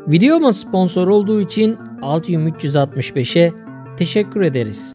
Videoma sponsor olduğu için Altium 365'e teşekkür ederiz.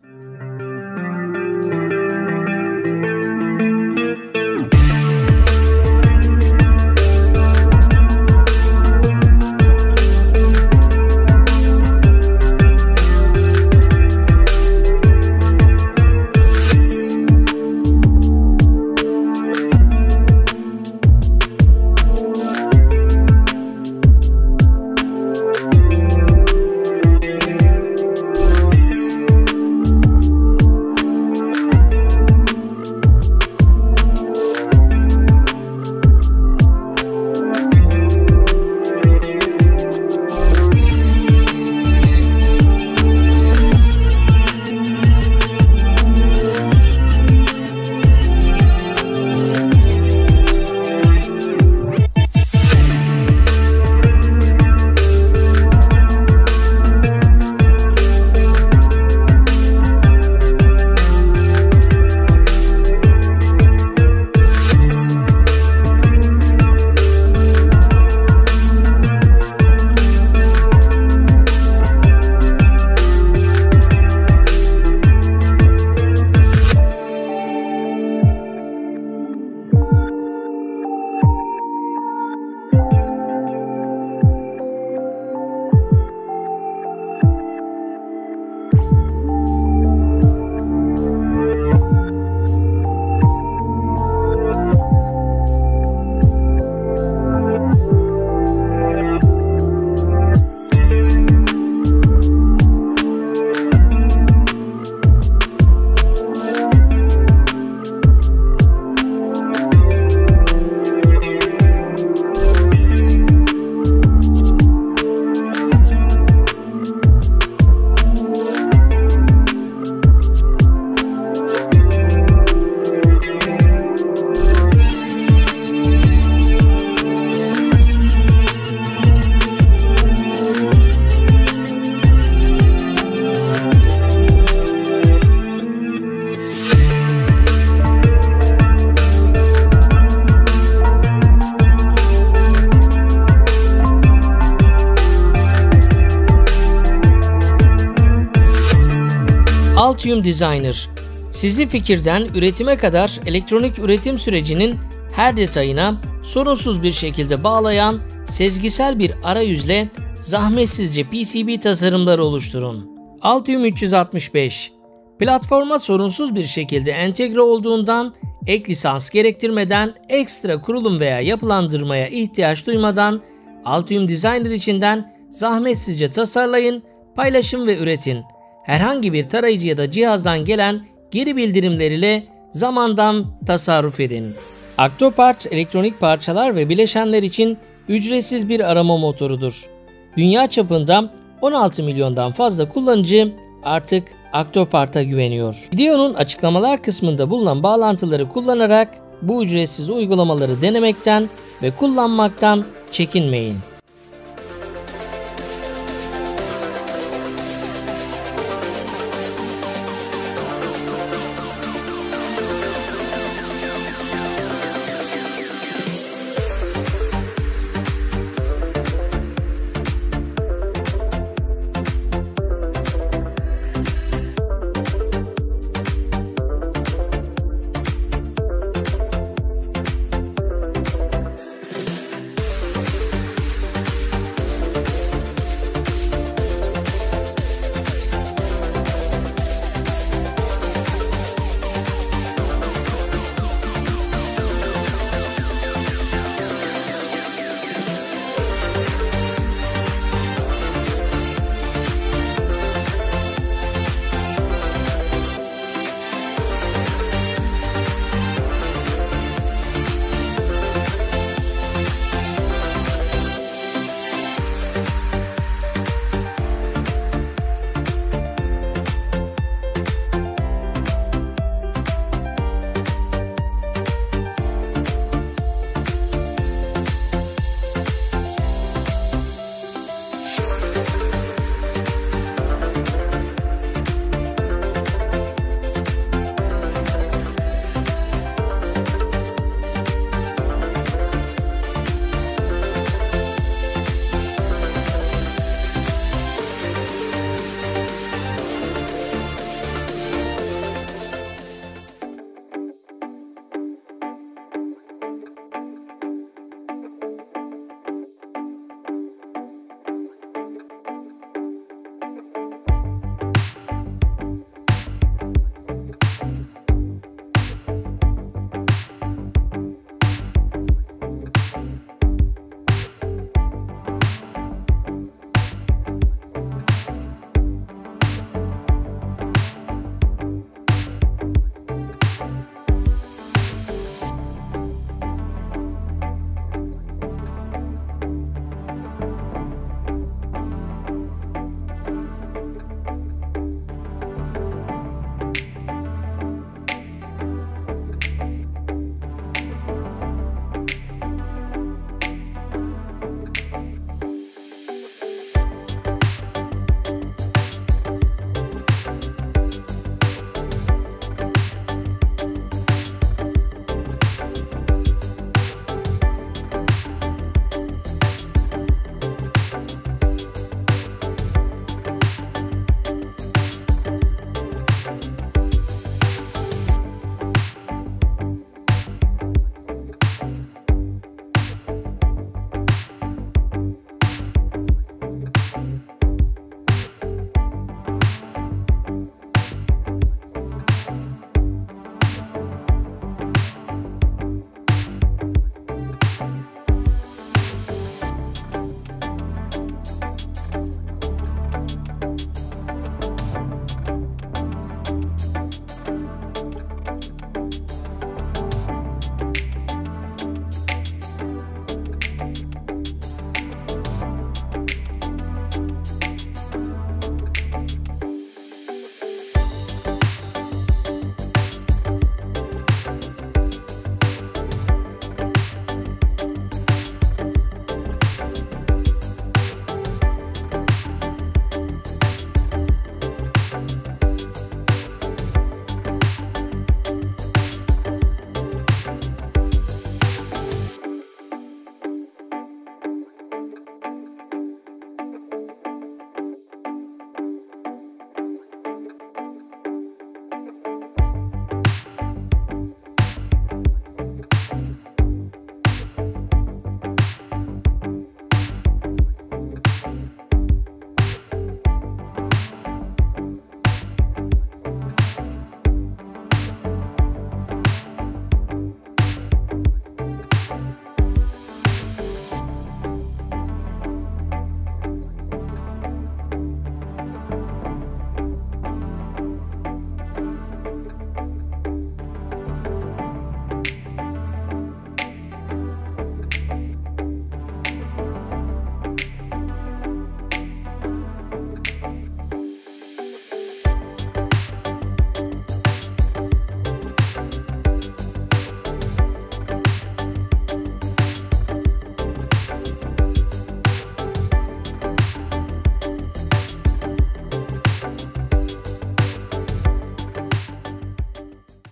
Altium Designer, sizi fikirden üretime kadar elektronik üretim sürecinin her detayına sorunsuz bir şekilde bağlayan sezgisel bir arayüzle zahmetsizce PCB tasarımları oluşturun. Altium 365, platforma sorunsuz bir şekilde entegre olduğundan ek lisans gerektirmeden, ekstra kurulum veya yapılandırmaya ihtiyaç duymadan Altium Designer içinden zahmetsizce tasarlayın, paylaşın ve üretin. Herhangi bir tarayıcı ya da cihazdan gelen geri bildirimler ile zamandan tasarruf edin. Octopart elektronik parçalar ve bileşenler için ücretsiz bir arama motorudur. Dünya çapında 16 milyondan fazla kullanıcı artık Octopart'a güveniyor. Videonun açıklamalar kısmında bulunan bağlantıları kullanarak bu ücretsiz uygulamaları denemekten ve kullanmaktan çekinmeyin.